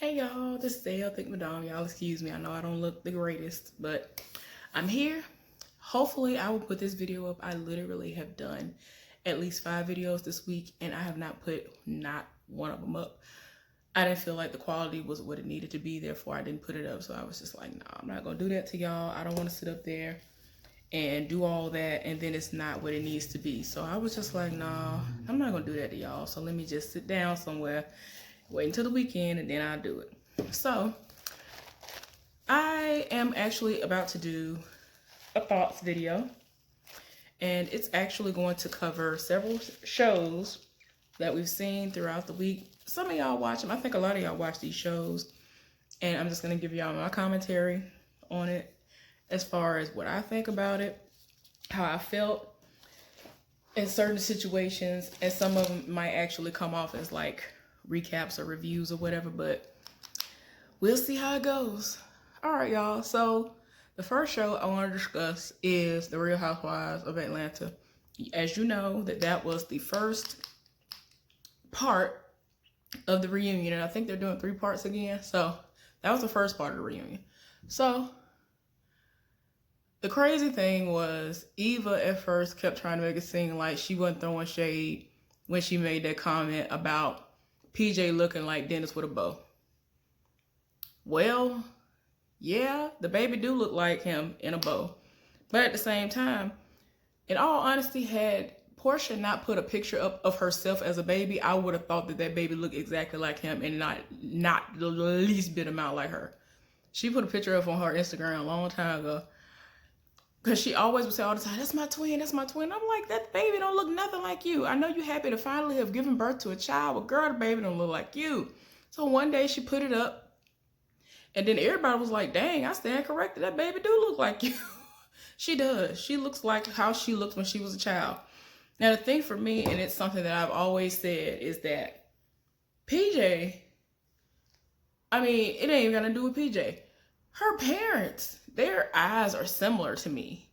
Hey y'all, this is Dale. Think Madame. Y'all excuse me. I know I don't look the greatest, but I'm here. Hopefully I will put this video up. I literally have done at least 5 videos this week and I have not put not one of them up. I didn't feel like the quality was what it needed to be, therefore I didn't put it up. So I was just like, nah, I'm not gonna do that to y'all. I don't want to sit up there and do all that and then it's not what it needs to be. So I was just like, nah, I'm not gonna do that to y'all. So let me just sit down somewhere, wait until the weekend, and then I'll do it. So I am actually about to do a thoughts video, and it's actually going to cover several shows that we've seen throughout the week. Some of y'all watch them. I think a lot of y'all watch these shows, and I'm just going to give y'all my commentary on it as far as what I think about it, how I felt in certain situations, and some of them might actually come off as like recaps or reviews or whatever, but we'll see how it goes. All right, y'all. So the first show I want to discuss is The Real Housewives of Atlanta. As you know, that was the first part of the reunion, and I think they're doing 3 parts again. So that was the first part of the reunion. So the crazy thing was Eva at first kept trying to make it seem like she wasn't throwing shade when she made that comment about PJ looking like Dennis with a bow. Well, yeah, the baby do look like him in a bow. But at the same time, in all honesty, had Portia not put a picture up of herself as a baby, I would have thought that that baby looked exactly like him and not the least bit amount like her. She put a picture up on her Instagram a long time ago, because she always would say all the time, that's my twin, that's my twin. I'm like, that baby don't look nothing like you. I know you happy to finally have given birth to a child, but girl, the baby don't look like you. So one day she put it up, and then everybody was like, dang, I stand corrected. That baby do look like you. She does. She looks like how she looked when she was a child. Now the thing for me, and it's something that I've always said, is that PJ, I mean, it ain't even gonna do with PJ. Her parents, their eyes are similar to me.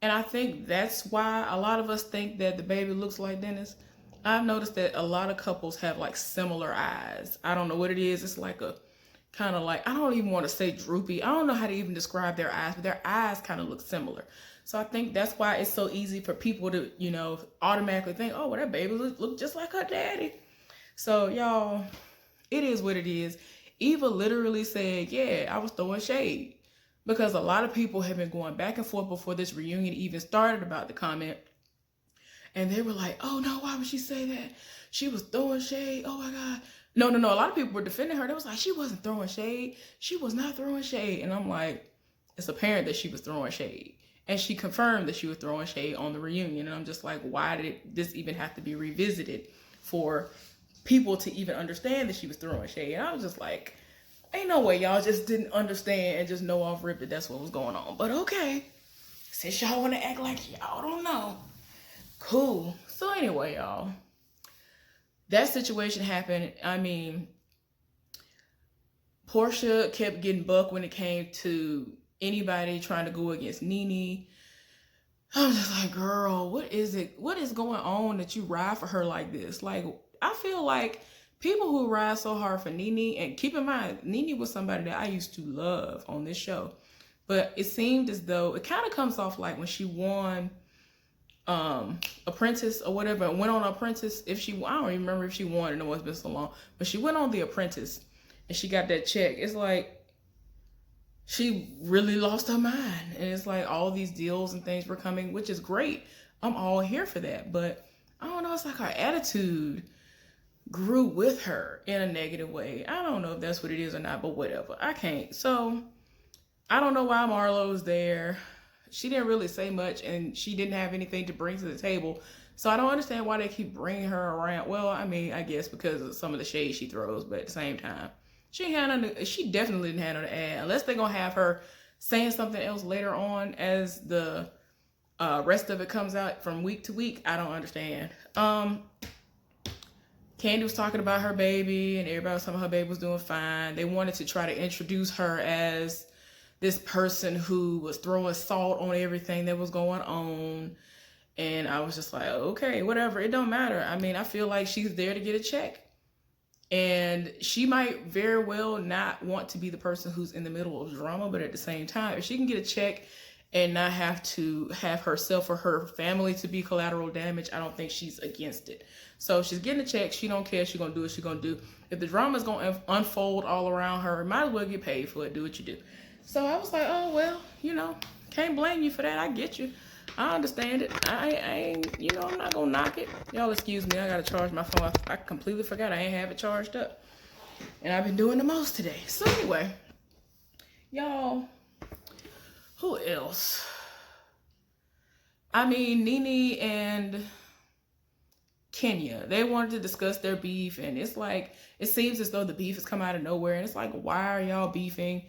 And I think that's why a lot of us think that the baby looks like Dennis. I've noticed that a lot of couples have like similar eyes. I don't know what it is. It's like a kind of like, I don't even want to say droopy. I don't know how to even describe their eyes, but their eyes kind of look similar. So I think that's why it's so easy for people to, you know, automatically think, oh, well, that baby look just like her daddy. So y'all, it is what it is. Eva literally said, yeah, I was throwing shade, because a lot of people have been going back and forth before this reunion even started about the comment. And they were like, oh no, why would she say that? She was throwing shade. Oh my God. No. A lot of people were defending her. They was like, she wasn't throwing shade. She was not throwing shade. And I'm like, it's apparent that she was throwing shade. And she confirmed that she was throwing shade on the reunion. And I'm just like, why did this even have to be revisited for people to even understand that she was throwing shade? And I was just like, ain't no way y'all just didn't understand and just know off rip that that's what was going on. But okay, since y'all want to act like y'all don't know, cool. So anyway, y'all, that situation happened. I mean, Portia kept getting bucked when it came to anybody trying to go against Nene. I'm just like, girl, what is it? What is going on that you ride for her like this? Like, I feel like people who ride so hard for Nene, and keep in mind, Nene was somebody that I used to love on this show, but it seemed as though it kind of comes off like when she won Apprentice or whatever, and went on Apprentice. I don't even remember if she won, and it's been so long, but she went on The Apprentice and she got that check. It's like she really lost her mind, and it's like all these deals and things were coming, which is great. I'm all here for that, but I don't know, it's like her attitude grew with her in a negative way. I don't know if that's what it is or not, but whatever. I can't. So I don't know why Marlo's there. She didn't really say much, and she didn't have anything to bring to the table. So I don't understand why they keep bringing her around. Well, I mean, I guess because of some of the shade she throws, but at the same time, she definitely didn't have no to add, unless they're gonna have her saying something else later on as the rest of it comes out from week to week. I don't understand. Candy was talking about her baby, and everybody was talking about her baby was doing fine. They wanted to try to introduce her as this person who was throwing salt on everything that was going on. And I was just like, okay, whatever. It don't matter. I mean, I feel like she's there to get a check. And she might very well not want to be the person who's in the middle of drama, but at the same time, if she can get a check and not have to have herself or her family to be collateral damage, I don't think she's against it. So she's getting a check. She don't care. She's going to do what she's going to do. If the drama is going to unfold all around her, might as well get paid for it. Do what you do. So I was like, oh, well, you know, can't blame you for that. I get you. I understand it. I ain't, you know, I'm not gonna knock it. Y'all excuse me, I gotta charge my phone. I completely forgot I ain't have it charged up. And I've been doing the most today. So anyway, y'all, who else? I mean, Nene and Kenya, they wanted to discuss their beef, and it's like, it seems as though the beef has come out of nowhere, and it's like, why are y'all beefing?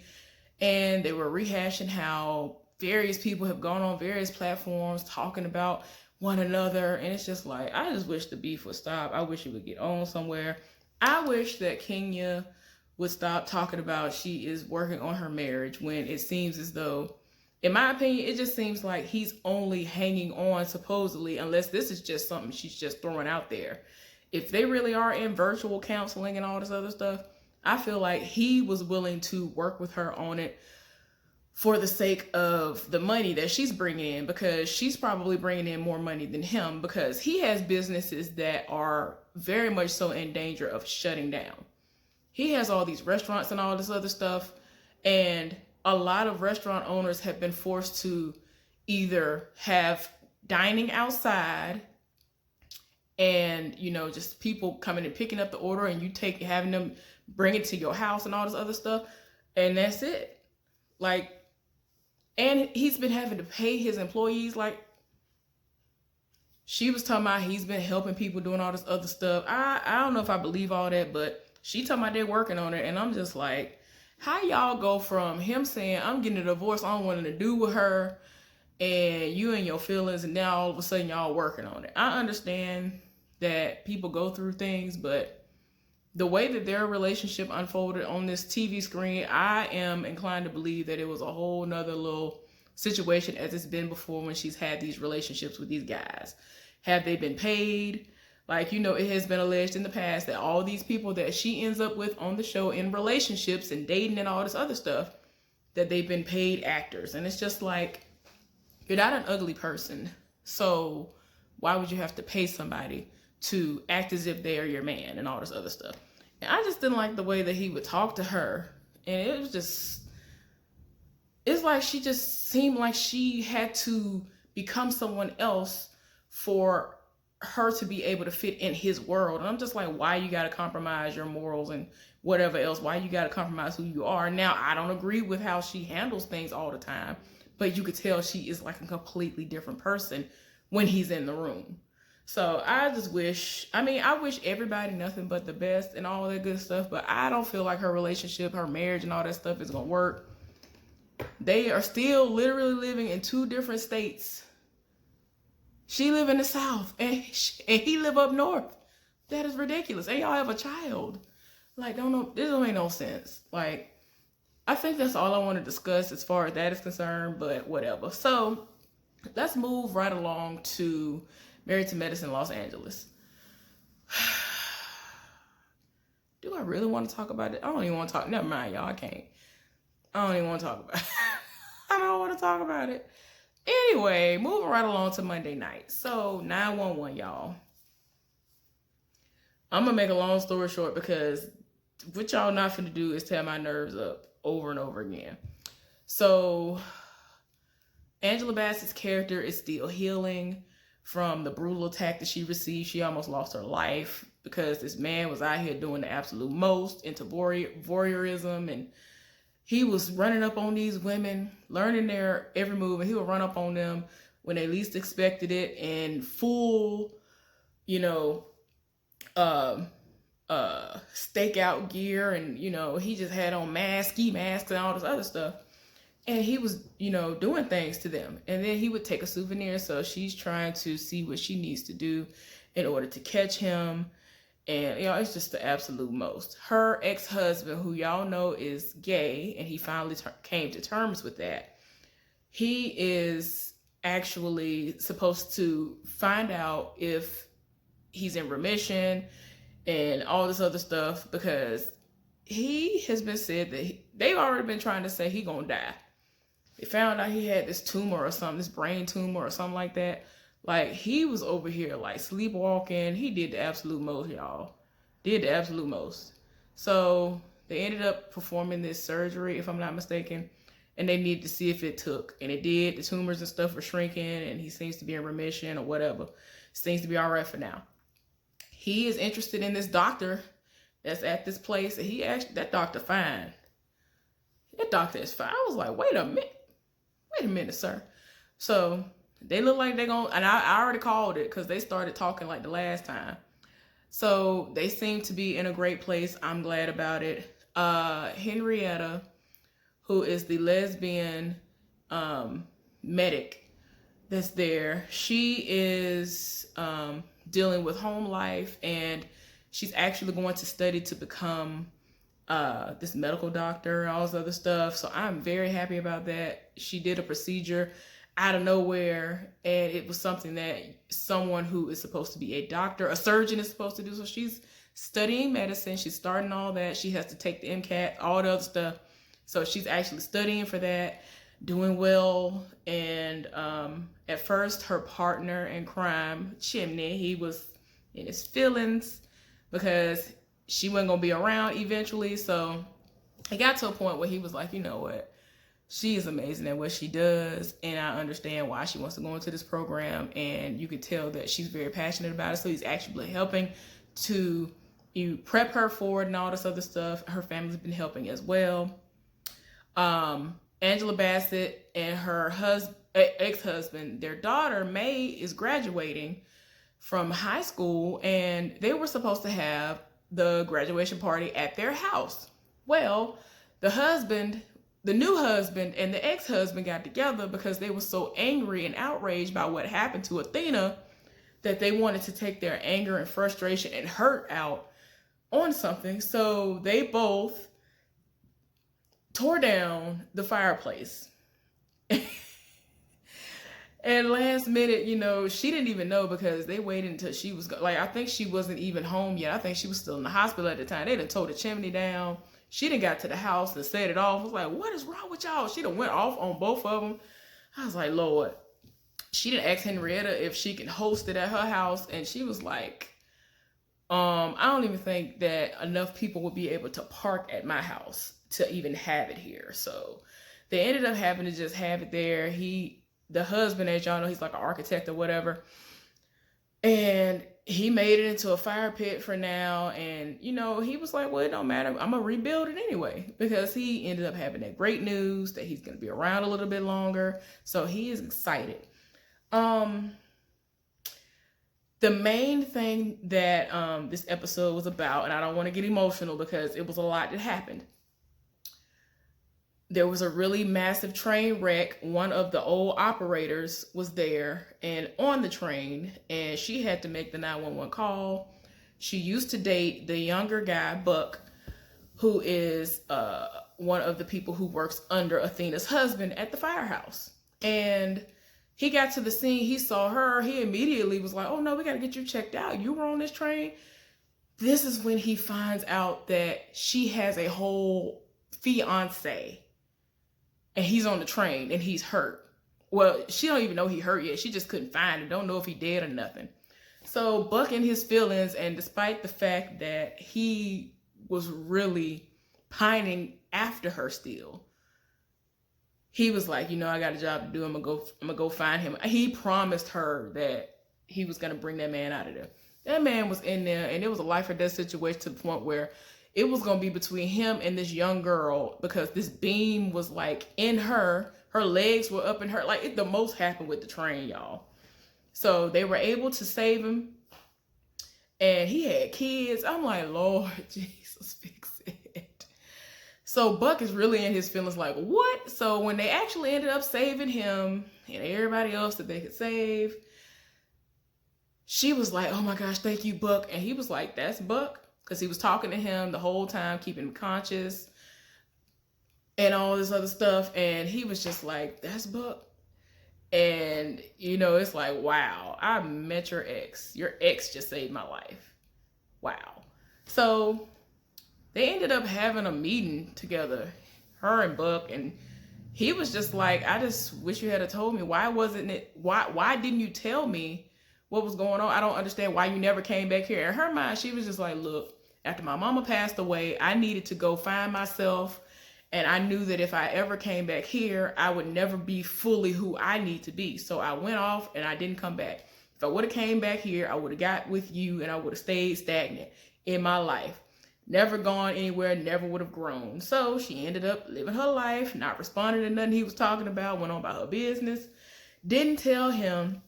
And they were rehashing how various people have gone on various platforms talking about one another, and it's just like, I just wish the beef would stop. I wish it would get on somewhere. I wish that Kenya would stop talking about she is working on her marriage, when it seems as though, in my opinion, it just seems like he's only hanging on supposedly, unless this is just something she's just throwing out there. If they really are in virtual counseling and all this other stuff, I feel like he was willing to work with her on it for the sake of the money that she's bringing in, because she's probably bringing in more money than him, because he has businesses that are very much so in danger of shutting down. He has all these restaurants and all this other stuff, and a lot of restaurant owners have been forced to either have dining outside and, you know, just people coming and picking up the order and you having them bring it to your house and all this other stuff, and that's it. Like, and he's been having to pay his employees. Like, she was talking about he's been helping people doing all this other stuff. I don't know if I believe all that, but she talking about they're working on it. And I'm just like, how y'all go from him saying, I'm getting a divorce, I don't want to do with her, and you and your feelings, and now all of a sudden y'all working on it. I understand that people go through things, but the way that their relationship unfolded on this TV screen, I am inclined to believe that it was a whole nother little situation as it's been before when she's had these relationships with these guys. Have they been paid? Like, you know, it has been alleged in the past that all these people that she ends up with on the show in relationships and dating and all this other stuff, that they've been paid actors. And it's just like, you're not an ugly person, so why would you have to pay somebody to act as if they are your man and all this other stuff? And I just didn't like the way that he would talk to her. And it was just, it's like she just seemed like she had to become someone else for her to be able to fit in his world. And I'm just like, why you got to compromise your morals and whatever else? Why you got to compromise who you are? Now, I don't agree with how she handles things all the time, but you could tell she is like a completely different person when he's in the room. So I just wish, I wish everybody nothing but the best and all that good stuff, but I don't feel like her relationship, her marriage and all that stuff is going to work. They are still literally living in two different states. She live in the South and he live up north. That is ridiculous. And y'all have a child. Like, this don't make no sense. Like, I think that's all I want to discuss as far as that is concerned, but whatever. So let's move right along to Married to Medicine, Los Angeles. Do I really want to talk about it? I don't even want to talk. Never mind, y'all. I can't. I don't even want to talk about it. I don't want to talk about it. Anyway, moving right along to Monday night. So 911, y'all. I'm going to make a long story short, because what y'all not finna do is tear my nerves up over and over again. So Angela Bassett's character is still healing from the brutal attack that she received. She almost lost her life because this man was out here doing the absolute most into voyeurism, and he was running up on these women, learning their every move, and he would run up on them when they least expected it in full, you know, stakeout gear, and, you know, he just had on ski masks and all this other stuff. And he was, you know, doing things to them. And then he would take a souvenir. So she's trying to see what she needs to do in order to catch him. And, you know, it's just the absolute most. Her ex-husband, who y'all know is gay, and he finally came to terms with that. He is actually supposed to find out if he's in remission, and all this other stuff, because he has been said that they've already been trying to say he gonna die. They found out he had this tumor or something, this brain tumor or something like that. Like, he was over here like sleepwalking. He did the absolute most, y'all. Did the absolute most. So they ended up performing this surgery, if I'm not mistaken, and they needed to see if it took. And it did. The tumors and stuff were shrinking, and he seems to be in remission or whatever. Seems to be all right for now. He is interested in this doctor that's at this place, and he actually, that doctor fine. That doctor is fine. I was like, wait a minute, sir. So they look like they're gonna, and I already called it because they started talking like the last time. So they seem to be in a great place. I'm glad about it. Henrietta, who is the lesbian medic that's there, she is dealing with home life, and she's actually going to study to become this medical doctor and all this other stuff. So I'm very happy about that. She did a procedure out of nowhere, and it was something that someone who is supposed to be a doctor, a surgeon, is supposed to do. So she's studying medicine. She's starting all that. She has to take the MCAT, all the other stuff. So she's actually studying for that, doing well. And at first, her partner in crime, Chimney, he was in his feelings because she wasn't going to be around eventually. So it got to a point where he was like, you know what? She is amazing at what she does, and I understand why she wants to go into this program, and you can tell that she's very passionate about it. So he's actually helping to prep her for it and all this other stuff. Her family's been helping as well. Angela Bassett and her ex-husband, their daughter May, is graduating from high school, and they were supposed to have the graduation party at their house. Well, the new husband and the ex-husband got together because they were so angry and outraged by what happened to Athena that they wanted to take their anger and frustration and hurt out on something. So they both tore down the fireplace. And last minute, she didn't even know, because they waited until she was, I think she wasn't even home yet. I think she was still in the hospital at the time. They done tore the chimney down. She done got to the house and set it off. I was like, what is wrong with y'all? She done went off on both of them. I was like, Lord. She done asked Henrietta if she can host it at her house. And she was like, I don't even think that enough people would be able to park at my house to even have it here. So they ended up having to just have it there. The husband, as y'all know, he's like an architect or whatever. And he made it into a fire pit for now. And, he was like, well, it don't matter. I'm going to rebuild it anyway, because he ended up having that great news that he's going to be around a little bit longer. So he is excited. The main thing that this episode was about, and I don't want to get emotional because it was a lot that happened. There was a really massive train wreck. One of the old operators was there and on the train, and she had to make the 911 call. She used to date the younger guy, Buck, who is one of the people who works under Athena's husband at the firehouse. And he got to the scene. He saw her. He immediately was like, oh, no, we got to get you checked out. You were on this train. This is when he finds out that she has a whole fiance. And he's on the train and he's hurt. Well, she don't even know he hurt yet. She just couldn't find him. Don't know if he dead or nothing. So Buck in his feelings, and despite the fact that he was really pining after her still, he was like, I got a job to do. I'm gonna go find him. He promised her that he was gonna bring that man out of there. That man was in there, and it was a life or death situation to the point where it was going to be between him and this young girl, because this beam was like in her legs were up in her. Like, the most happened with the train, y'all. So they were able to save him, and he had kids. I'm like, Lord Jesus, fix it. So Buck is really in his feelings like, what? So when they actually ended up saving him and everybody else that they could save, she was like, oh my gosh, thank you, Buck. And he was like, that's Buck. Because he was talking to him the whole time, keeping him conscious and all this other stuff. And he was just like, that's Buck. And, it's like, wow, I met your ex. Your ex just saved my life. Wow. So they ended up having a meeting together, her and Buck, and he was just like, I just wish you had told me. Why didn't you tell me what was going on? I don't understand why you never came back here. In her mind, she was just like, look, after my mama passed away, I needed to go find myself. And I knew that if I ever came back here, I would never be fully who I need to be. So I went off and I didn't come back. If I would have came back here, I would have got with you and I would have stayed stagnant in my life. Never gone anywhere, never would have grown. So she ended up living her life, not responding to nothing he was talking about, went on about her business. Didn't tell him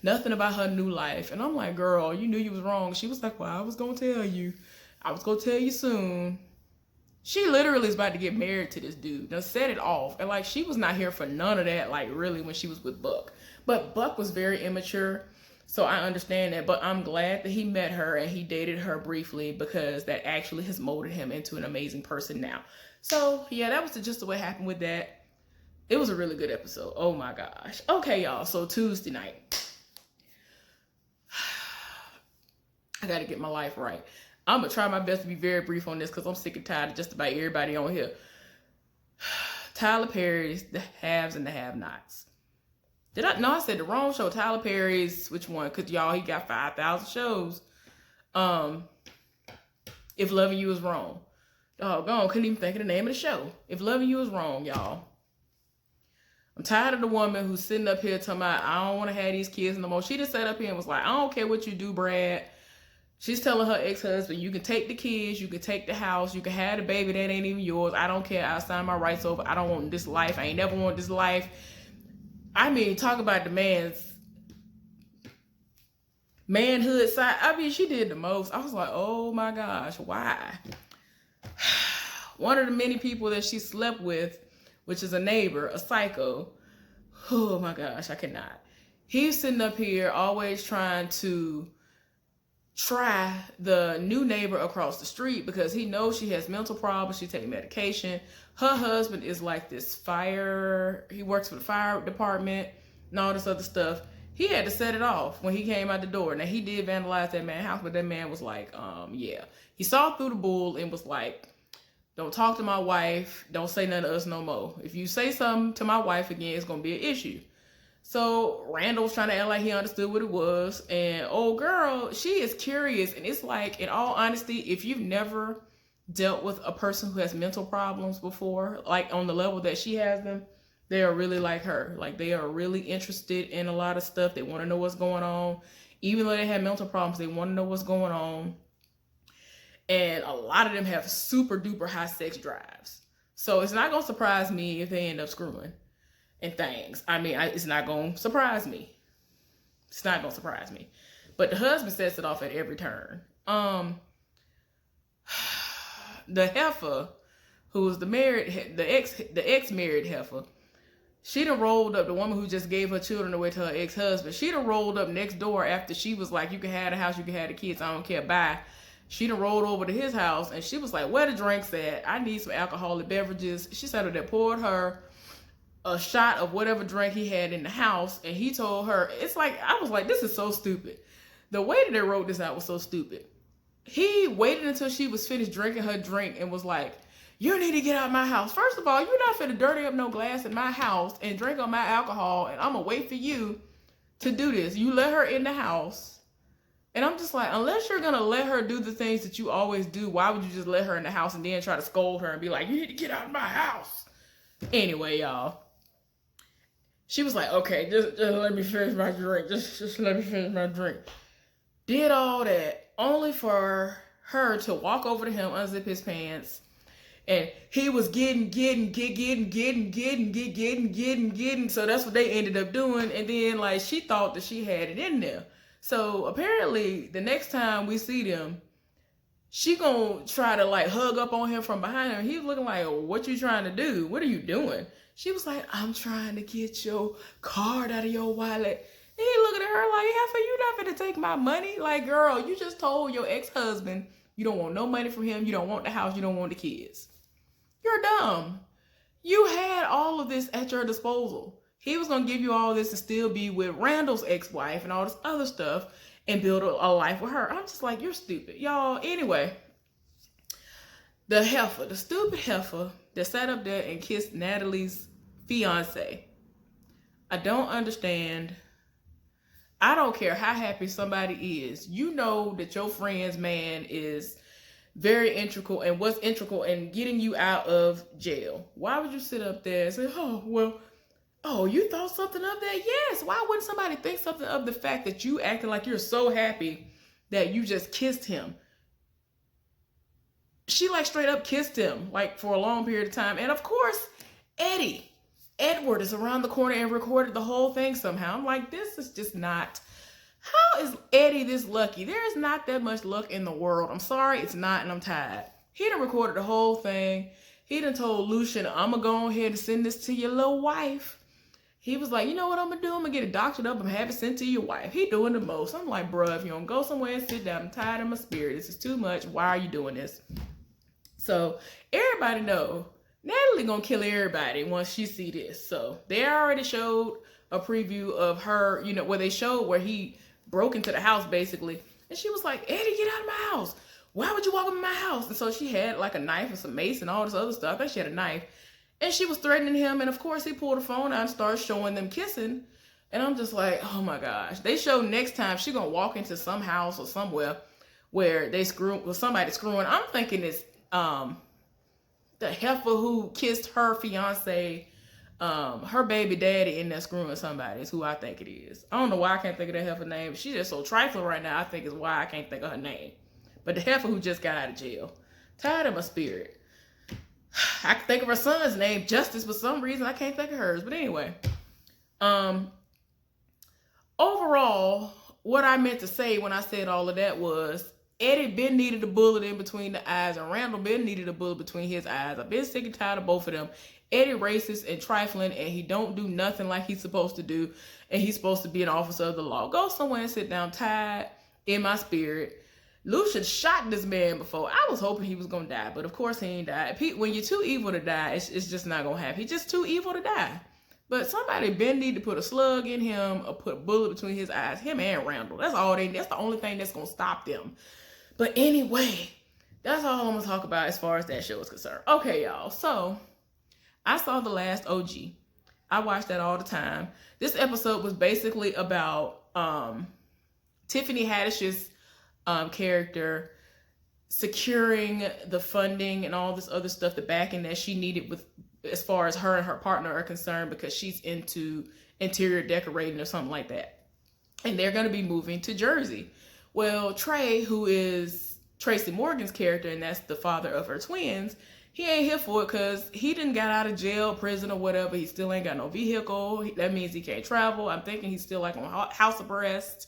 nothing about her new life. And I'm like, girl, you knew you was wrong. She was like, well, I was going to tell you. I was going to tell you soon. She literally is about to get married to this dude. Now set it off. And like, she was not here for none of that, like really, when she was with Buck. But Buck was very immature. So I understand that. But I'm glad that he met her and he dated her briefly, because that actually has molded him into an amazing person now. So yeah, that was just what happened with that. It was a really good episode. Oh my gosh. Okay, y'all. So Tuesday night. I got to get my life right. I'm going to try my best to be very brief on this because I'm sick and tired of just about everybody on here. Tyler Perry's The Haves and the Have-Nots. No, I said the wrong show. Tyler Perry's, which one? Because y'all, he got 5,000 shows. If Loving You Is Wrong. Doggone, couldn't even think of the name of the show. If Loving You Is Wrong, y'all. I'm tired of the woman who's sitting up here talking about, I don't want to have these kids no more. She just sat up here and was like, I don't care what you do, Brad. She's telling her ex-husband, you can take the kids, you can take the house, you can have the baby that ain't even yours. I don't care. I'll sign my rights over. I don't want this life. I ain't never want this life. I mean, talk about the man's manhood side. I mean, she did the most. I was like, oh my gosh, why? One of the many people that she slept with, which is a neighbor, a psycho. Oh my gosh, I cannot. He's sitting up here always trying to try the new neighbor across the street because he knows she has mental problems. She takes medication. Her husband is like this he works for the fire department and all this other stuff. He had to set it off when he came out the door. Now, he did vandalize that man's house, but that man was like, yeah. He saw through the bull and was like, don't talk to my wife. Don't say nothing to us no more. If you say something to my wife again, it's going to be an issue. So Randall's trying to act like he understood what it was. And old girl, she is curious. And it's like, in all honesty, if you've never dealt with a person who has mental problems before, like on the level that she has them, they are really like her. Like, they are really interested in a lot of stuff. They want to know what's going on. Even though they have mental problems, they want to know what's going on. And a lot of them have super duper high sex drives. So it's not going to surprise me if they end up screwing and things. I mean, it's not going to surprise me. It's not going to surprise me. But the husband sets it off at every turn. The heifer, who was the ex-married heifer, she done rolled up, the woman who just gave her children away to her ex-husband. She done rolled up next door after she was like, you can have the house, you can have the kids, I don't care, bye. She done rolled over to his house and she was like, where the drinks at? I need some alcoholic beverages. She said that poured her a shot of whatever drink he had in the house, and he told her, it's like, I was like, this is so stupid. The way that they wrote this out was so stupid. He waited until she was finished drinking her drink and was like, you need to get out of my house. First of all, you're not finna dirty up no glass in my house and drink on my alcohol, and I'm gonna wait for you to do this. You let her in the house. And I'm just like, unless you're gonna let her do the things that you always do, why would you just let her in the house and then try to scold her and be like, you need to get out of my house? Anyway, y'all. She was like, okay, just let me finish my drink. Just let me finish my drink. Did all that only for her to walk over to him, unzip his pants. And he was getting. So that's what they ended up doing. And then like, she thought that she had it in there. So apparently the next time we see them, she gonna try to like hug up on him from behind him. He's looking like, what you trying to do? What are you doing? She was like, I'm trying to get your card out of your wallet. And he looking at her like, heifer, you not gonna take my money? Like, girl, you just told your ex-husband you don't want no money from him. You don't want the house. You don't want the kids. You're dumb. You had all of this at your disposal. He was going to give you all this to still be with Randall's ex-wife and all this other stuff and build a life with her. I'm just like, you're stupid. Y'all, anyway, The heifer, the stupid heifer that sat up there and kissed Natalie's fiance. I don't understand. I don't care how happy somebody is. You know that your friend's man is very integral and was integral in getting you out of jail. Why would you sit up there and say, oh, well, oh, you thought something of that? Yes. Why wouldn't somebody think something of the fact that you acted like you're so happy that you just kissed him? She like straight up kissed him like for a long period of time. And of course, Edward is around the corner and recorded the whole thing somehow. I'm like, this is just not, how is Eddie this lucky? There is not that much luck in the world. I'm sorry, it's not, and I'm tired. He done recorded the whole thing. He done told Lucian, I'm gonna go ahead and send this to your little wife. He was like, you know what I'm gonna do? I'm gonna get it doctored up and have it sent to your wife. He doing the most. I'm like, bruh, if you don't go somewhere and sit down, I'm tired of my spirit. This is too much. Why are you doing this? So everybody know Natalie gonna kill everybody once she see this. So they already showed a preview of her, you know, where they showed where he broke into the house basically. And she was like, Eddie, get out of my house. Why would you walk in my house? And so she had like a knife and some mace and all this other stuff. I think she had a knife. And she was threatening him. And of course he pulled the phone out and started showing them kissing. And I'm just like, oh my gosh. They show next time she gonna walk into some house or somewhere where they somebody screwing. I'm thinking it's the heifer who kissed her fiance, her baby daddy in there screwing somebody is who I think it is. I don't know why I can't think of that heifer name. She's just so trifling right now, I think is why I can't think of her name. But the heifer who just got out of jail. Tired of my spirit. I can think of her son's name, Justice, for some reason. I can't think of hers. But anyway. Overall, what I meant to say when I said all of that was Eddie been needed a bullet in between the eyes, and Randall been needed a bullet between his eyes. I've been sick and tired of both of them. Eddie racist and trifling, and he don't do nothing like he's supposed to do, and he's supposed to be an officer of the law. Go somewhere and sit down, tired in my spirit. Lucian shot this man before. I was hoping he was gonna die, but of course he ain't died. When you're too evil to die, it's just not gonna happen. He's just too evil to die. But somebody been need to put a slug in him or put a bullet between his eyes. Him and Randall. That's the only thing that's gonna stop them. But anyway, that's all I'm gonna talk about as far as that show is concerned. Okay, y'all. So I saw The Last OG. I watch that all the time. This episode was basically about Tiffany Haddish's character securing the funding and all this other stuff, the backing that she needed with as far as her and her partner are concerned, because she's into interior decorating or something like that. And they're going to be moving to Jersey. Well, Trey, who is Tracy Morgan's character, and that's the father of her twins, he ain't here for it because he didn't got out of jail, prison, or whatever. He still ain't got no vehicle. That means he can't travel. I'm thinking he's still like on house arrest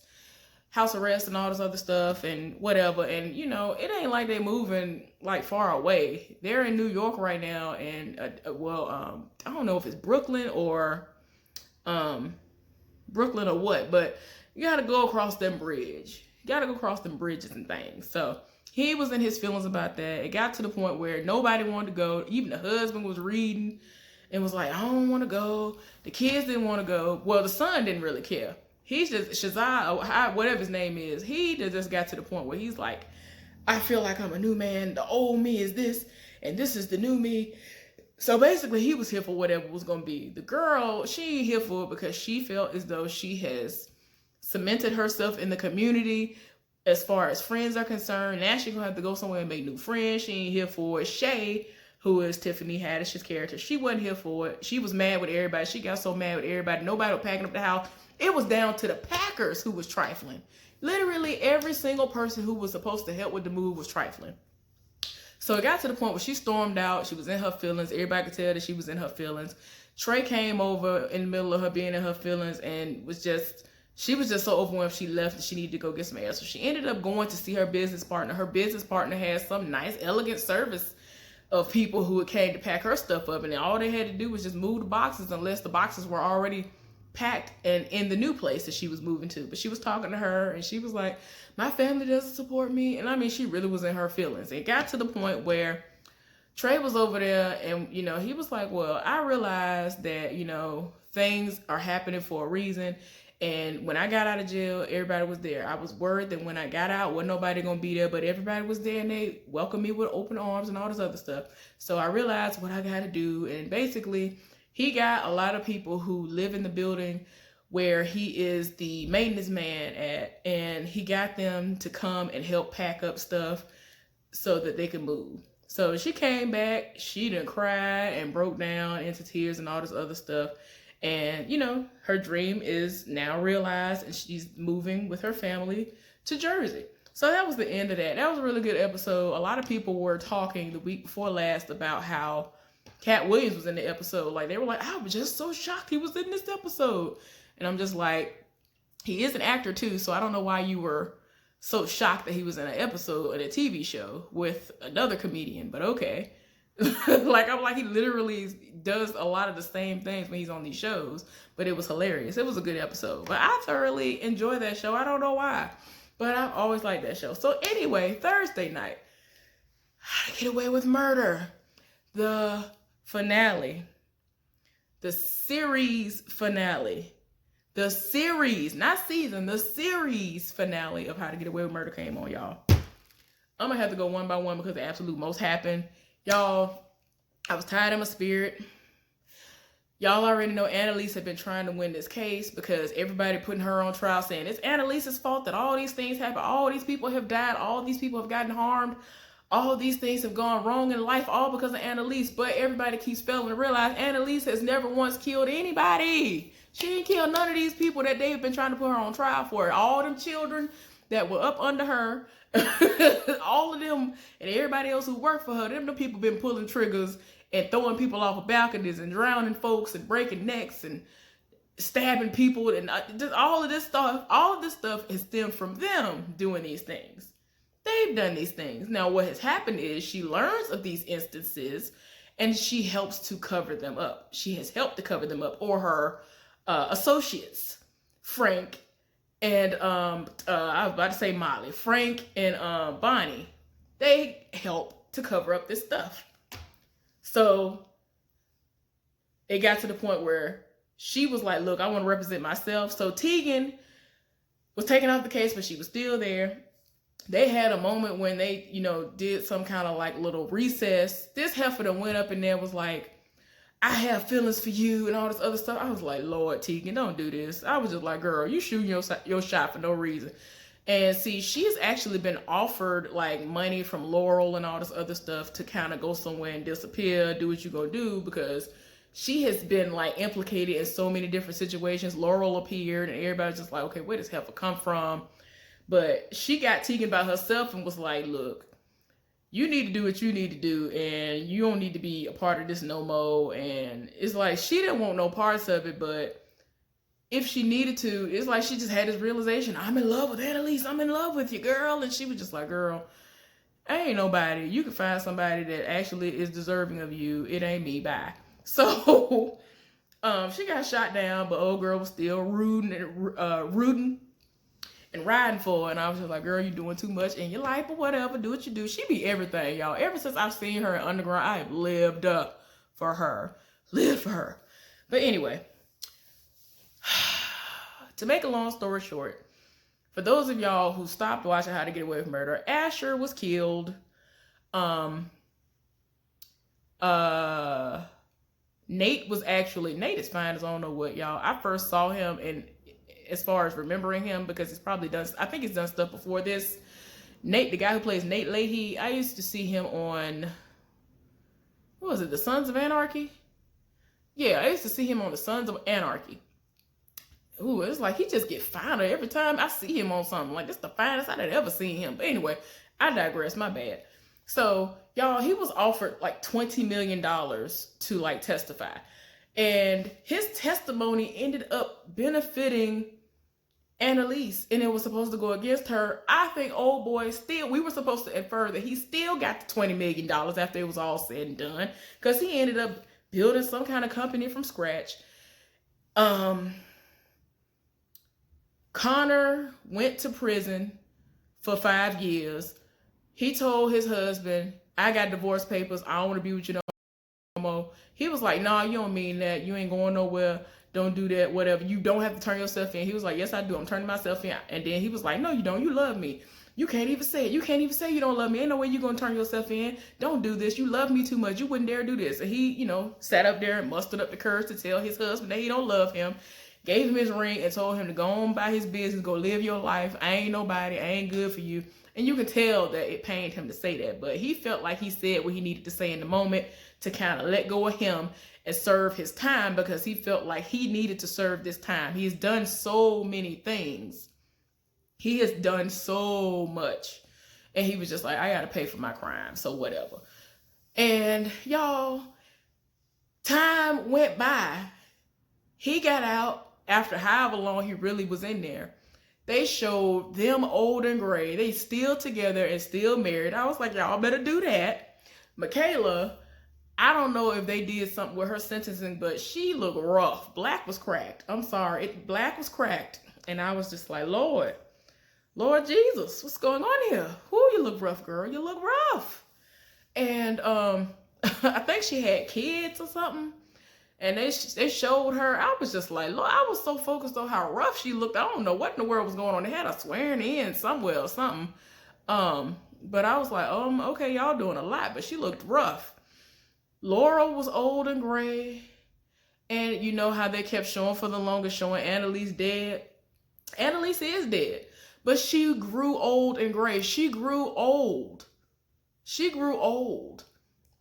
and all this other stuff and whatever. And, you know, it ain't like they moving like far away. They're in New York right now. And, I don't know if it's Brooklyn or what, but you got to go across them bridge. You got to go across them bridges and things. So he was in his feelings about that. It got to the point where nobody wanted to go. Even the husband was reading and was like, I don't want to go. The kids didn't want to go. Well, the son didn't really care. He's just, Shazai, whatever his name is, he just got to the point where he's like, I feel like I'm a new man. The old me is this, and this is the new me. So basically, he was here for whatever was going to be. The girl, she ain't here for it because she felt as though she has cemented herself in the community as far as friends are concerned. Now she's going to have to go somewhere and make new friends. She ain't here for it. Shay, who is Tiffany Haddish's character, she wasn't here for it. She was mad with everybody. She got so mad with everybody. Nobody was packing up the house. It was down to the Packers who was trifling. Literally every single person who was supposed to help with the move was trifling. So it got to the point where she stormed out. She was in her feelings. Everybody could tell that she was in her feelings. Trey came over in the middle of her being in her feelings and she was just so overwhelmed she left and she needed to go get some air. So she ended up going to see her business partner. Her business partner had some nice, elegant service of people who came to pack her stuff up. And then all they had to do was just move the boxes unless the boxes were already packed and in the new place that she was moving to. But she was talking to her and she was like, my family doesn't support me. And I mean, she really was in her feelings. It got to the point where Trey was over there and, you know, he was like, well, I realized that, you know, things are happening for a reason. And when I got out of jail, everybody was there. I was worried that when I got out, wasn't nobody gonna be there, but everybody was there and they welcomed me with open arms and all this other stuff. So I realized what I got to do. And basically, he got a lot of people who live in the building where he is the maintenance man at, and he got them to come and help pack up stuff so that they could move. So she came back, she done cried and broke down into tears and all this other stuff. And, you know, her dream is now realized, and she's moving with her family to Jersey. So that was the end of that. That was a really good episode. A lot of people were talking the week before last about how Cat Williams was in the episode. Like, they were like, I was just so shocked he was in this episode. And I'm just like, he is an actor too, so I don't know why you were so shocked that he was in an episode of a TV show with another comedian, but okay. Like, I'm like, he literally does a lot of the same things when he's on these shows, but it was hilarious. It was a good episode, but I thoroughly enjoy that show. I don't know why, but I've always liked that show. So anyway, Thursday night, How to Get Away with Murder, the finale, the series finale, the series, not season, the series finale of How to Get Away with Murder came on, y'all. I'm gonna have to go one by one because the absolute most happened. Y'all, I was tired of my spirit. Y'all already know Annalise had been trying to win this case because everybody putting her on trial saying it's Annalise's fault that all these things happen. All these people have died. All these people have gotten harmed. All these things have gone wrong in life, all because of Annalise. But everybody keeps failing to realize Annalise has never once killed anybody. She didn't kill none of these people that they've been trying to put her on trial for. All them children that were up under her, all of them and everybody else who worked for her, them the people been pulling triggers and throwing people off of balconies and drowning folks and breaking necks and stabbing people and just all of this stuff. All of this stuff is stemmed from them doing these things. They've done these things. Now, what has happened is she learns of these instances and she helps to cover them up. She has helped to cover them up, or her associates, Frank and I was about to say Molly, Frank and Bonnie, they help to cover up this stuff. So it got to the point where she was like, look, I want to represent myself. So Tegan was taken off the case, but she was still there. They had a moment when they, you know, did some kind of like little recess. This heifer that went up in there was like, I have feelings for you and all this other stuff. I was like, Lord, Tegan, don't do this. I was just like, girl, you shooting your shot for no reason. And see, she's actually been offered like money from Laurel and all this other stuff to kind of go somewhere and disappear, do what you gonna do, because she has been like implicated in so many different situations. Laurel appeared and everybody's just like, okay, where does heifer come from? But she got Tegan by herself and was like, look, you need to do what you need to do, and you don't need to be a part of this no more. And it's like, she didn't want no parts of it, but if she needed to, it's like she just had this realization, I'm in love with Annalise, I'm in love with you, girl. And she was just like, girl, I ain't nobody. You can find somebody that actually is deserving of you. It ain't me, bye. So she got shot down, but old girl was still rooting and riding for her. And I was just like, girl, you doing too much in your life or whatever. Do what you do. She be everything, y'all. Ever since I've seen her in Underground, I have lived up for her. Lived for her. But anyway, to make a long story short, for those of y'all who stopped watching How to Get Away with Murder, Asher was killed. Nate is fine as I don't know what, y'all. I first saw him in, as far as remembering him, because he's probably done, I think he's done stuff before this. Nate, the guy who plays Nate Leahy, I used to see him on, what was it, The Sons of Anarchy? Yeah, I used to see him on The Sons of Anarchy. Ooh, it's like he just get finer every time I see him on something. Like, this the finest I'd ever seen him. But anyway, I digress, my bad. So, y'all, he was offered like $20 million to like testify. And his testimony ended up benefiting Annalise, and it was supposed to go against her. I think old boy still, we were supposed to infer that he still got the $20 million after it was all said and done, because he ended up building some kind of company from scratch. Connor went to prison for 5 years. He told his husband, I got divorce papers. I don't want to be with you no more. He was like, nah, you don't mean that. You ain't going nowhere. don't do that, whatever. You don't have to turn yourself in. He was like, yes, I do. I'm turning myself in. And then he was like, no, you don't. You love me. You can't even say it. You can't even say you don't love me. Ain't no way you're going to turn yourself in. Don't do this. You love me too much. You wouldn't dare do this. And he, you know, sat up there and mustered up the courage to tell his husband that he don't love him, gave him his ring and told him to go on by his business, go live your life. I ain't nobody. I ain't good for you. And you can tell that it pained him to say that, but he felt like he said what he needed to say in the moment to kind of let go of him and serve his time, because he felt like he needed to serve this time. He has done so many things. He has done so much. And he was just like, I got to pay for my crime, so whatever. And y'all, time went by. He got out after however long he really was in there. They showed them old and gray. They still together and still married. I was like, y'all better do that. Michaela, I don't know if they did something with her sentencing, but she looked rough. Black was cracked. I'm sorry. Black was cracked. And I was just like, Lord Jesus, what's going on here? Whoo, you look rough, girl. You look rough. And I think she had kids or something. And they showed her. I was just like, Lord, I was so focused on how rough she looked. I don't know what in the world was going on. They had her swearing in somewhere or something. But I was like, okay, y'all doing a lot. But she looked rough. Laura was old and gray. And you know how they kept showing for the longest, showing Annalise dead. Annalise is dead. But she grew old and gray. She grew old. She grew old.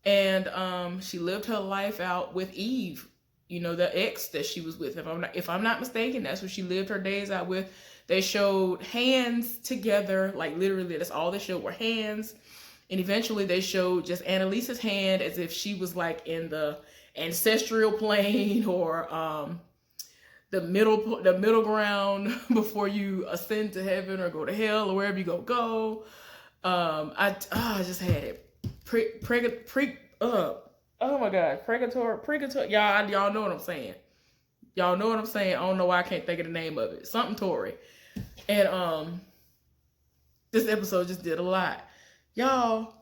And she lived her life out with Eve, you know, the ex that she was with. If I'm not mistaken, that's what she lived her days out with. They showed hands together, like literally that's all they showed were hands. And eventually they showed just Annalise's hand as if she was like in the ancestral plane, or the middle ground before you ascend to heaven or go to hell or wherever you go. I just had it. Oh my God, purgatory. Y'all know what I'm saying. Y'all know what I'm saying. I don't know why I can't think of the name of it. Something Tory. And this episode just did a lot. Y'all.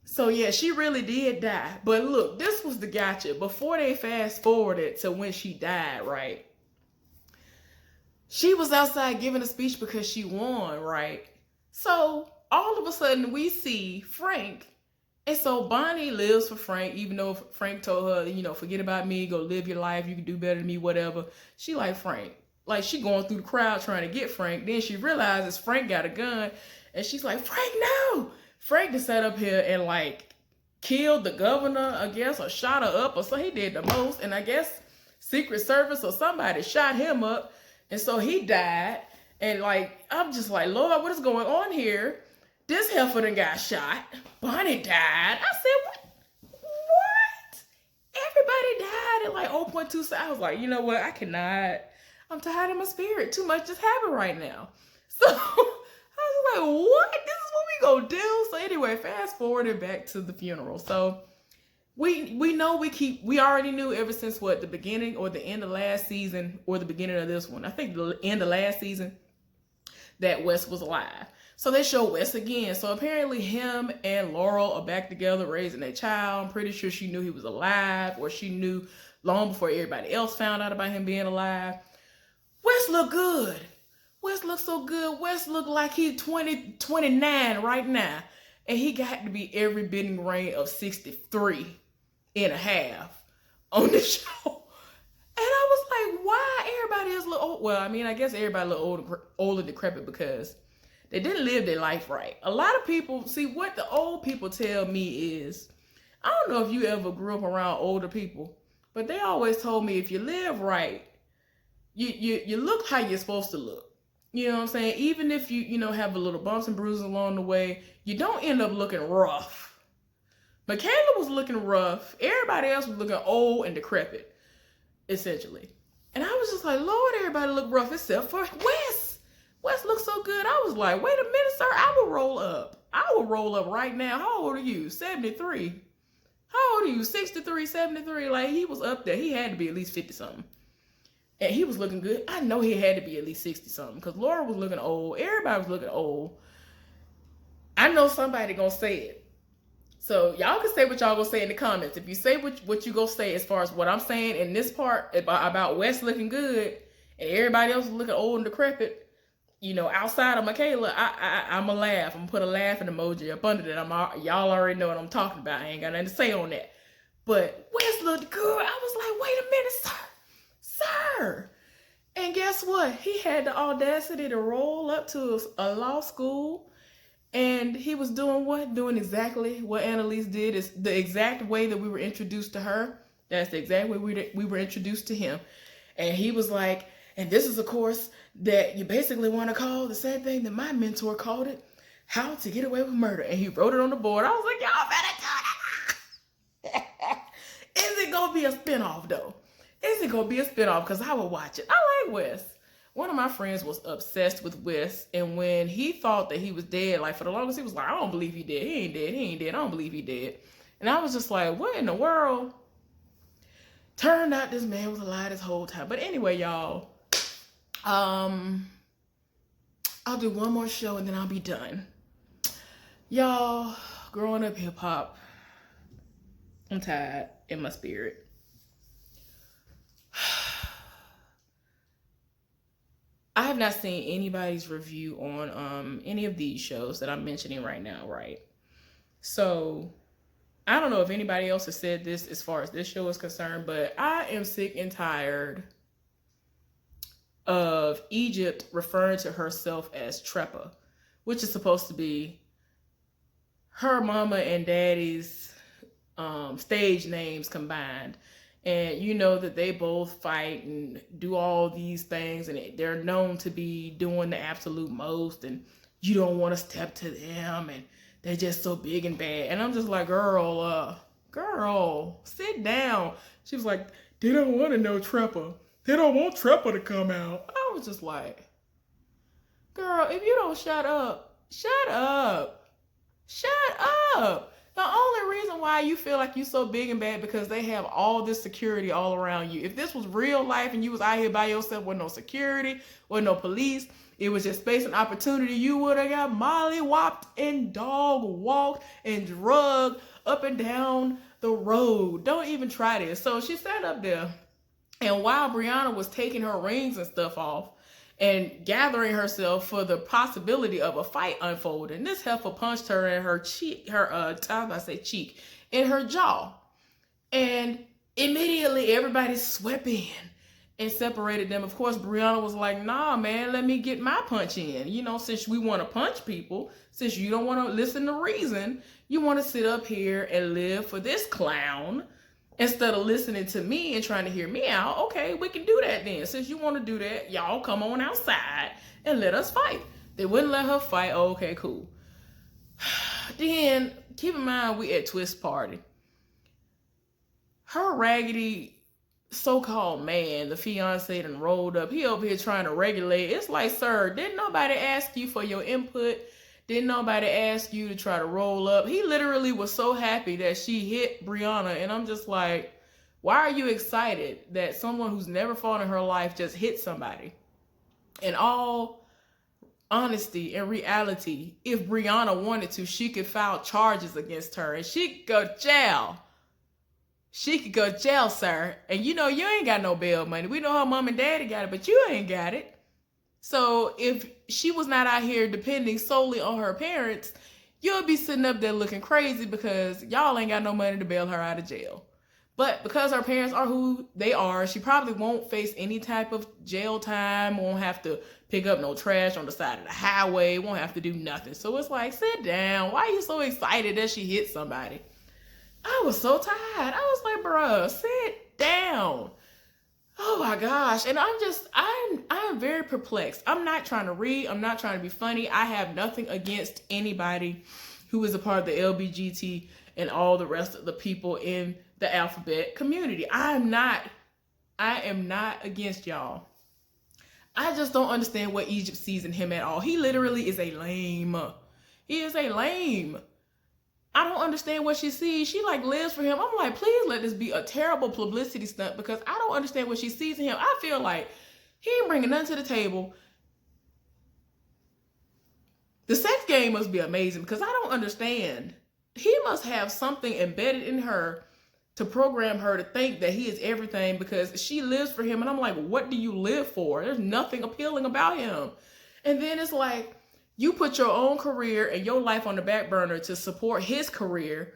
So yeah, she really did die. But look, this was the gotcha. Before they fast forwarded to when she died, right? She was outside giving a speech because she won, right? So all of a sudden we see Frank. And so Bonnie lives for Frank, even though Frank told her, you know, forget about me, go live your life, you can do better than me, whatever. She like Frank. Like, she going through the crowd trying to get Frank. Then she realizes Frank got a gun. And she's like, Frank, no! Frank just sat up here and, like, killed the governor, I guess, or shot her up, or so he did the most. And I guess Secret Service or somebody shot him up. And so he died. And, like, I'm just like, Lord, what is going on here? This heifer done got shot. Bonnie died. I said, what? Everybody died at like 0.2 seconds. I was like, you know what? I cannot. I'm tired of my spirit. Too much just happened right now. So I was like, what? This is what we gonna do? So anyway, fast forwarded back to the funeral. So we know we already knew ever since what, the beginning or the end of last season or the beginning of this one. I think the end of last season that Wes was alive. So they show Wes again. So apparently him and Laurel are back together raising their child. I'm pretty sure she knew he was alive, or she knew long before everybody else found out about him being alive. Wes look good. Wes look so good. Wes look like he's 29 right now. And he got to be every bit in range of 63 and a half on the show. And I was like, why everybody is a little old? Well, I mean, I guess everybody a little older, decrepit, because they didn't live their life right. A lot of people, see, what the old people tell me is, I don't know if you ever grew up around older people, but they always told me if you live right, you look how you're supposed to look. You know what I'm saying? Even if you have a little bumps and bruises along the way, you don't end up looking rough. Michaela was looking rough. Everybody else was looking old and decrepit, essentially. And I was just like, Lord, everybody look rough except for Wes. Wes looks so good. I was like, wait a minute, sir. I will roll up. I will roll up right now. How old are you? 73. How old are you? 63, 73. Like, he was up there. He had to be at least 50 something. And he was looking good. I know he had to be at least 60 something, because Laura was looking old. Everybody was looking old. I know somebody gonna say it. So y'all can say what y'all gonna say in the comments. If you say what you gonna say as far as what I'm saying in this part about Wes looking good and everybody else is looking old and decrepit, you know, outside of Michaela, I'ma laugh. I'm gonna put a laughing emoji up under that. Y'all already know what I'm talking about. I ain't got nothing to say on that. But Wes looked good. I was like, wait a minute, sir. And guess what? He had the audacity to roll up to a law school, and he was doing what? Doing exactly what Annalise did. Is the exact way that we were introduced to her. That's the exact way we were introduced to him. And he was like, and this is a course that you basically want to call the same thing that my mentor called it, How to Get Away with Murder. And he wrote it on the board. I was like, y'all better do that. Is it going to be a spinoff, though? Is it going to be a spinoff? Because I would watch it. I like Wes. One of my friends was obsessed with Wes, and when he thought that he was dead, like for the longest, he was like, I don't believe he dead. He ain't dead. He ain't dead. I don't believe he dead. And I was just like, what in the world? Turned out this man was alive this whole time. But anyway, y'all, I'll do one more show and then I'll be done. Y'all, growing up hip hop, I'm tired in my spirit. I have not seen anybody's review on any of these shows that I'm mentioning right now, right? So I don't know if anybody else has said this as far as this show is concerned, but I am sick and tired of Egypt referring to herself as Treppa, which is supposed to be her mama and daddy's stage names combined. And you know that they both fight and do all these things, and they're known to be doing the absolute most, and you don't want to step to them, and they're just so big and bad. And I'm just like, girl, sit down. She was like, they don't want to know Treppa. They don't want Treppa to come out. I was just like, girl, if you don't shut up, shut up. Shut up. The only reason why you feel like you're so big and bad because they have all this security all around you. If this was real life and you was out here by yourself with no security, with no police, it was just space and opportunity, you would have got molly-whopped and dog-walked and drugged up and down the road. Don't even try this. So she sat up there, and while Brianna was taking her rings and stuff off and gathering herself for the possibility of a fight unfolding, this heifer punched her in her cheek, in her jaw. And immediately everybody swept in and separated them. Of course, Brianna was like, nah, man, let me get my punch in. You know, since we want to punch people, since you don't want to listen to reason, you want to sit up here and live for this clown instead of listening to me and trying to hear me out. Okay, we can do that then. Since you want to do that, y'all come on outside and let us fight. They wouldn't let her fight. Oh, okay, cool. Then, keep in mind, we at Twist Party. Her raggedy so-called man, the fiance done rolled up. He over here trying to regulate. It's like, sir, didn't nobody ask you for your input? Didn't nobody ask you to try to roll up? He literally was so happy that she hit Brianna. And I'm just like, why are you excited that someone who's never fought in her life just hit somebody? In all honesty and reality, if Brianna wanted to, she could file charges against her and she could go jail. She could go jail, sir. And you know, you ain't got no bail money. We know her mom and daddy got it, but you ain't got it. So if she was not out here depending solely on her parents, you'll be sitting up there looking crazy because y'all ain't got no money to bail her out of jail. But because her parents are who they are, she probably won't face any type of jail time, won't have to pick up no trash on the side of the highway, won't have to do nothing. So it's like, sit down. Why are you so excited that she hit somebody? I was so tired. I was like, bruh, sit down. Oh my gosh. And I'm very perplexed. I'm not trying to read. I'm not trying to be funny. I have nothing against anybody who is a part of the LGBT and all the rest of the people in the alphabet community. I am not against y'all. I just don't understand what Egypt sees in him at all. He literally is a lame. He is a lame. I don't understand what she sees. She like lives for him. I'm like, please let this be a terrible publicity stunt because I don't understand what she sees in him. I feel like he ain't bringing nothing to the table. The sex game must be amazing because I don't understand he must have something embedded in her to program her to think that he is everything, because she lives for him. And I'm like, what do you live for? There's nothing appealing about him. And then it's like, you put your own career and your life on the back burner to support his career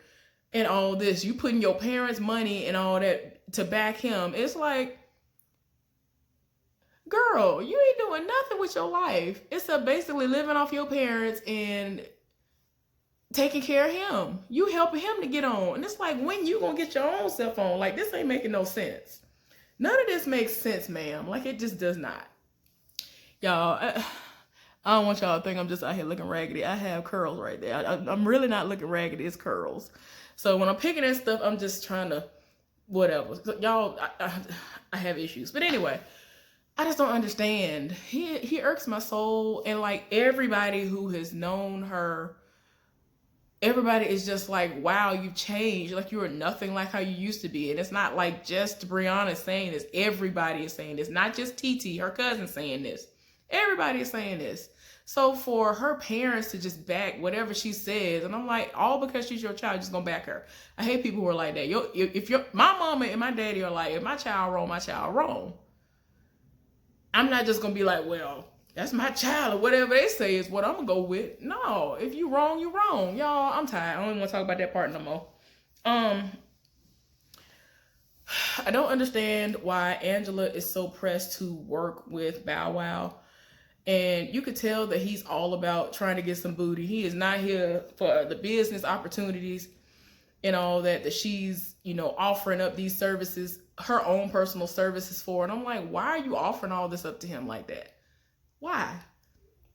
and all this. You putting your parents' money and all that to back him. It's like, girl, you ain't doing nothing with your life. It's basically living off your parents and taking care of him. You helping him to get on. And it's like, when you gonna get your own self on? Like, this ain't making no sense. None of this makes sense, ma'am. Like, it just does not. Y'all, I don't want y'all to think I'm just out here looking raggedy. I have curls right there. I'm really not looking raggedy. It's curls. So when I'm picking at stuff, I'm just trying to, whatever. So y'all, I have issues. But anyway, I just don't understand. He irks my soul. And like, everybody who has known her, everybody is just like, wow, you've changed. Like, you are nothing like how you used to be. And it's not like just Brianna saying this. Everybody is saying this. Not just TT, her cousin, saying this. Everybody is saying this. So for her parents to just back whatever she says, and I'm like, all because she's your child, just gonna back her. I hate people who are like that. If my mama and my daddy are like, if my child wrong, my child wrong. I'm not just gonna be like, well, that's my child, or whatever they say is what I'm gonna go with. No, if you wrong, you wrong. Y'all, I'm tired. I don't even want to talk about that part no more. I don't understand why Angela is so pressed to work with Bow Wow. And you could tell that he's all about trying to get some booty. He is not here for the business opportunities and all that she's, offering up these services, her own personal services for. And I'm like, why are you offering all this up to him like that? Why?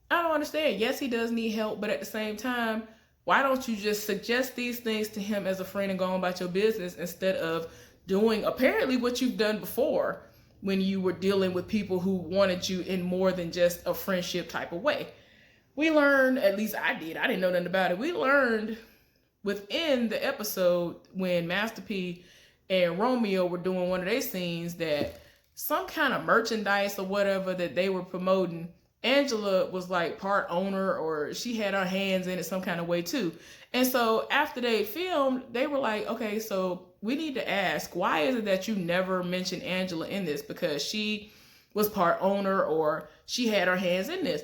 I don't understand. Yes, he does need help, but at the same time, why don't you just suggest these things to him as a friend and go on about your business instead of doing apparently what you've done before when you were dealing with people who wanted you in more than just a friendship type of way. We learned, at least I didn't know nothing about it. We learned within the episode when Master P and Romeo were doing one of their scenes that some kind of merchandise or whatever that they were promoting, Angela was like part owner, or she had her hands in it some kind of way too. And so after they filmed, they were like, okay, so we need to ask, why is it that you never mentioned Angela in this? Because she was part owner or she had her hands in this.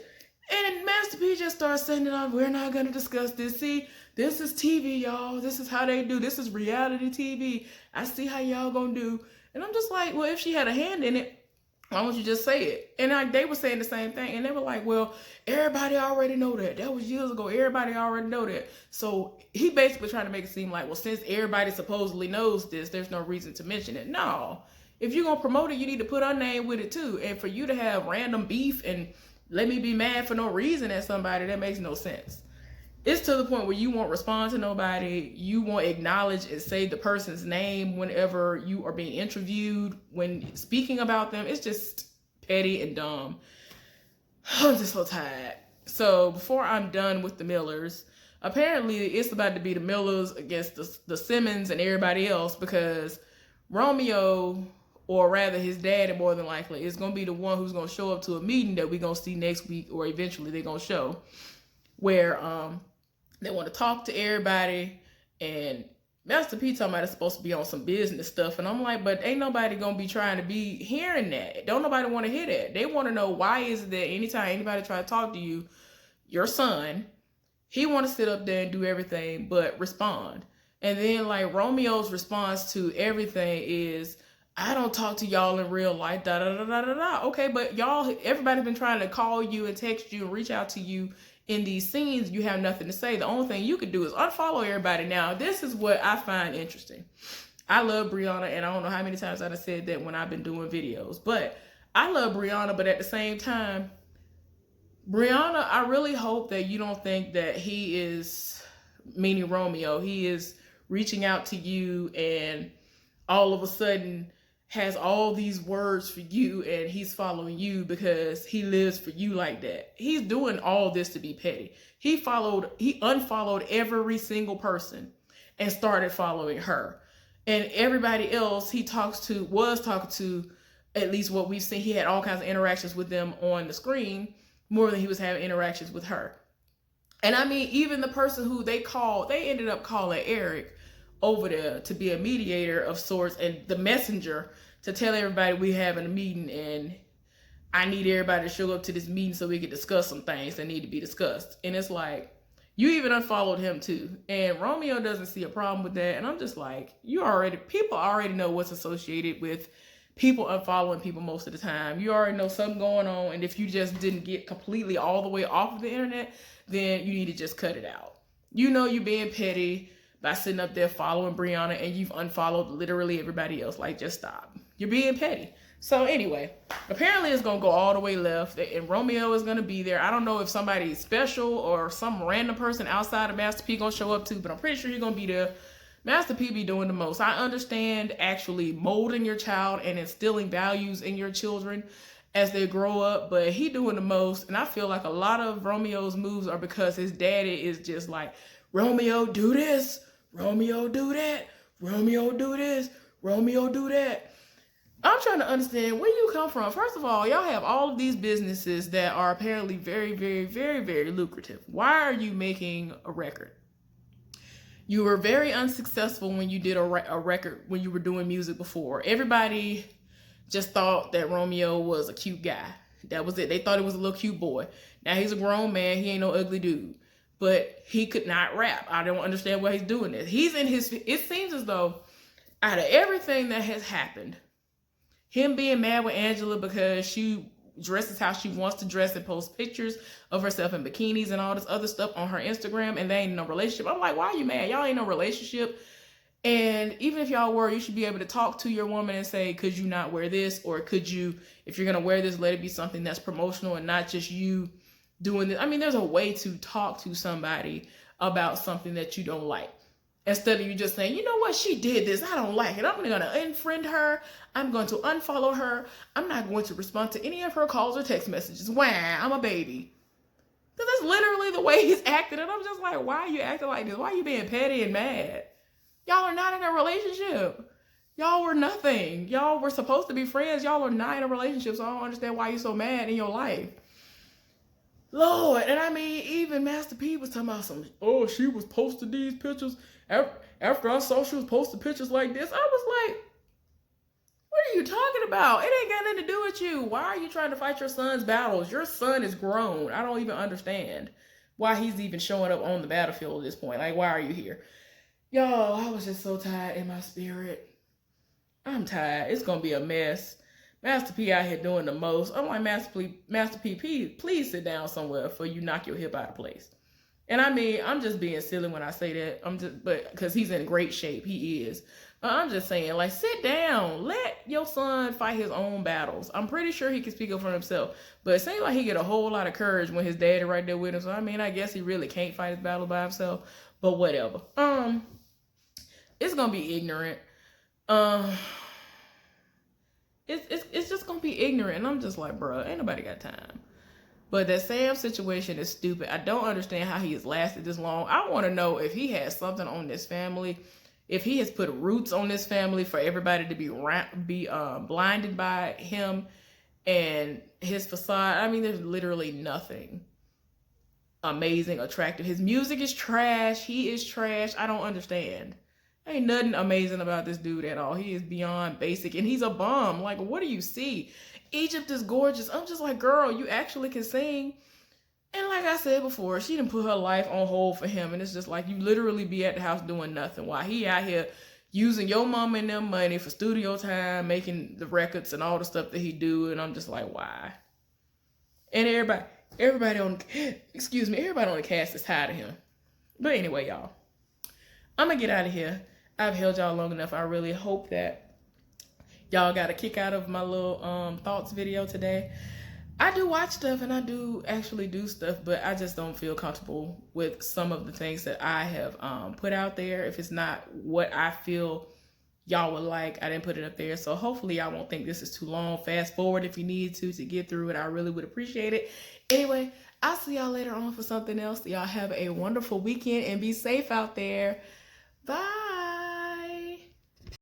And Master P just starts saying it on, we're not going to discuss this. See, this is TV, y'all. This is how they do. This is reality TV. I see how y'all gonna do. And I'm just like, well, if she had a hand in it, why don't you just say it? And they were saying the same thing. And they were like, well, everybody already know that. That was years ago. Everybody already know that. So he basically trying to make it seem like, well, since everybody supposedly knows this, there's no reason to mention it. No. If you're going to promote it, you need to put our name with it too. And for you to have random beef and let me be mad for no reason at somebody, that makes no sense. It's to the point where you won't respond to nobody. You won't acknowledge and say the person's name whenever you are being interviewed, when speaking about them. It's just petty and dumb. I'm just so tired. So before I'm done with the Millers, apparently it's about to be the Millers against the Simmons and everybody else, because Romeo, or rather his daddy more than likely, is going to be the one who's going to show up to a meeting that we're going to see next week, or eventually they're going to show, where they want to talk to everybody, and Master P talking about it's supposed to be on some business stuff. And I'm like, but ain't nobody going to be trying to be hearing that. Don't nobody want to hear that. They want to know, why is it that anytime anybody try to talk to you, your son, he want to sit up there and do everything but respond. And then like Romeo's response to everything is, I don't talk to y'all in real life, da da da da da da. Okay, but y'all, everybody's been trying to call you and text you and reach out to you in these scenes. You have nothing to say. The only thing you could do is unfollow everybody. Now, this is what I find interesting. I love Brianna, and I don't know how many times I've said that when I've been doing videos, but I love Brianna, but at the same time, Brianna, I really hope that you don't think that he is, meaning Romeo, he is reaching out to you and all of a sudden has all these words for you and he's following you because he lives for you like that. He's doing all this to be petty. He unfollowed every single person and started following her. And everybody else he was talking to, at least what we've seen, he had all kinds of interactions with them on the screen, more than he was having interactions with her. And I mean, even the person who they ended up calling Eric over there to be a mediator of sorts and the messenger to tell everybody we having a meeting and I need everybody to show up to this meeting so we can discuss some things that need to be discussed. And it's like, you even unfollowed him too. And Romeo doesn't see a problem with that. And I'm just like, people already know what's associated with people unfollowing people most of the time. You already know something going on. And if you just didn't get completely all the way off of the internet, then you need to just cut it out. You know you're being petty by sitting up there following Brianna and you've unfollowed literally everybody else. Like, just stop. You're being petty. So anyway, apparently it's going to go all the way left and Romeo is going to be there. I don't know if somebody special or some random person outside of Master P going to show up too, but I'm pretty sure he's going to be there. Master P be doing the most. I understand actually molding your child and instilling values in your children as they grow up, but he doing the most. And I feel like a lot of Romeo's moves are because his daddy is just like, Romeo, do this. Romeo, do that. Romeo, do this. Romeo, do that. I'm trying to understand where you come from. First of all, y'all have all of these businesses that are apparently very, very, very, very lucrative. Why are you making a record? You were very unsuccessful when you did a record, when you were doing music before. Everybody just thought that Romeo was a cute guy. That was it. They thought he was a little cute boy. Now he's a grown man. He ain't no ugly dude. But he could not rap. I don't understand why he's doing this. It seems as though out of everything that has happened, him being mad with Angela because she dresses how she wants to dress and post pictures of herself in bikinis and all this other stuff on her Instagram and they ain't no relationship. I'm like, why are you mad? Y'all ain't no relationship. And even if y'all were, you should be able to talk to your woman and say, could you not wear this? Or could you, if you're going to wear this, let it be something that's promotional and not just you doing this. I mean, there's a way to talk to somebody about something that you don't like. Instead of you just saying, you know what, she did this, I don't like it. I'm going to unfriend her. I'm going to unfollow her. I'm not going to respond to any of her calls or text messages. Wah, I'm a baby. Because that's literally the way he's acting. And I'm just like, why are you acting like this? Why are you being petty and mad? Y'all are not in a relationship. Y'all were nothing. Y'all were supposed to be friends. Y'all are not in a relationship. So I don't understand why you're so mad in your life. Lord, and I mean, even Master P was talking about some, oh, she was posting these pictures. After I saw she was posting pictures like this, I was like, what are you talking about? It ain't got nothing to do with you. Why are you trying to fight your son's battles? Your son is grown. I don't even understand why he's even showing up on the battlefield at this point. Like, why are you here? Y'all, I was just so tired in my spirit. I'm tired. It's going to be a mess. Master P out here doing the most. I'm like, Master P, please sit down somewhere before you knock your hip out of place. And I mean, I'm just being silly when I say that. But because he's in great shape, he is. I'm just saying, like, sit down. Let your son fight his own battles. I'm pretty sure he can speak up for himself. But it seems like he get a whole lot of courage when his daddy right there with him. So I mean, I guess he really can't fight his battle by himself. But whatever. It's gonna be ignorant. It's just gonna be ignorant. And I'm just like, bro, ain't nobody got time. But that Sam situation is stupid. I don't understand how he has lasted this long. I want to know if he has something on this family, if he has put roots on this family for everybody to be blinded by him and his facade. I mean, there's literally nothing amazing, attractive. His music is trash. He is trash. I don't understand. Ain't nothing amazing about this dude at all. He is beyond basic and he's a bum. Like, what do you see? Egypt is gorgeous. I'm just like, girl, you actually can sing. And like I said before, she didn't put her life on hold for him. And it's just like, you literally be at the house doing nothing while he out here using your mom and them money for studio time, making the records and all the stuff that he do. And I'm just like, why? And everybody on the cast is tired of him. But anyway, y'all, I'm gonna get out of here. I've held y'all long enough. I really hope that y'all got a kick out of my little thoughts video today. I do watch stuff and I do actually do stuff, but I just don't feel comfortable with some of the things that I have put out there. If it's not what I feel y'all would like, I didn't put it up there. So hopefully y'all won't think this is too long. Fast forward if you need to get through it. I really would appreciate it. Anyway, I'll see y'all later on for something else. Y'all have a wonderful weekend and be safe out there. Bye.